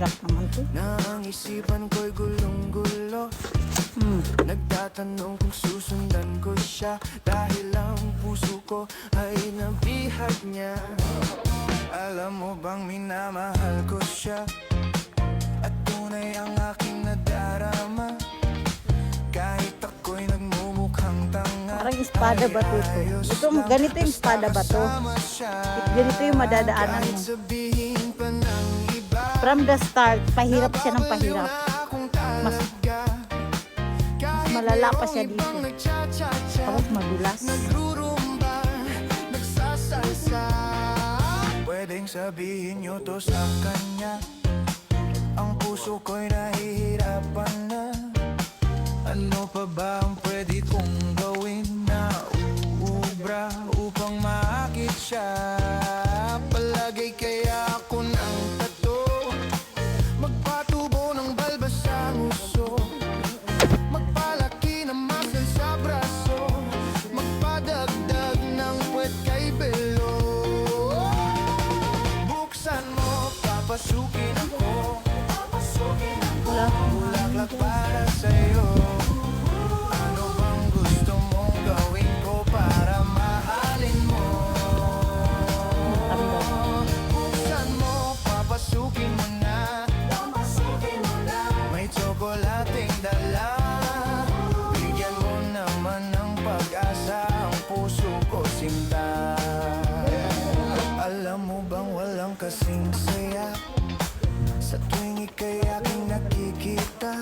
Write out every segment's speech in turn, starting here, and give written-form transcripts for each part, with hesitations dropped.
Sarap naman to. Nang isipan ko'y gulong-gulo. Nagtatanong kung susundan ko siya, dahil ang puso ko ay nabihag niya. Alam mo bang minamahal ko siya, at tunay ang aking nadarama. Kahit ako'y nagmumukhang tanga, Parang espada ba to? Ito, ganito yung espada ba to? Ganito yung madadaanan mo. sabihin pa ng iba, From the start, pahirap siya ng pahirap. Mas malala pa siya dito. Tapos madulas. nagrurumba, nagsasalsa. Pwedeng sabihin nyo to sa kanya, ang puso ko'y nahihirapan na. Ano pa ba ang pwede kong gawin na uubra upang maakit siya? Palagay kaya ako ng tato, magpatubo ng balbas sa nguso, magpalaki ng muscle sa braso, magpadagdag ng puwet kay belo. Buksan mo, papasukin ako, bulaklak para sa'yo. Ano bang gusto mong gawin ko para mahalin mo? Buksan mo, papasukin mo na, may tsokolating dala. Bigyan mo naman ng pag-asa ang puso ko, sinta. Alam mo bang walang kasing saya sa tuwing ika'y aking nakikita?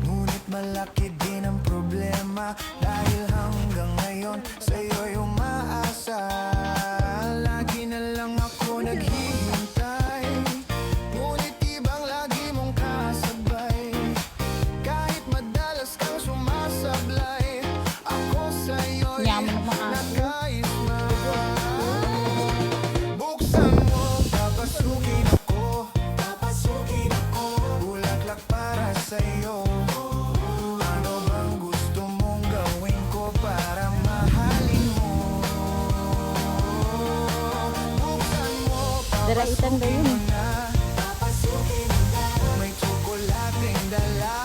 Ngunit malaki din ang problema, dahil hanggang ngayon sa'yo'y umaasa. Lagi na lang ako naghihintay, ngunit ibang lagi mong kasabay. Kahit madalas kang sumasablay, ako sa'yo'y Yaman ng mga aso. nakaisma. Buksan mo, papasukin ako, bulaklak para sa'yo. Ano bang gusto mong gawin ko para mahalin mo? Buksan mo, Daraitan ba yun? na, may tsokolating dala.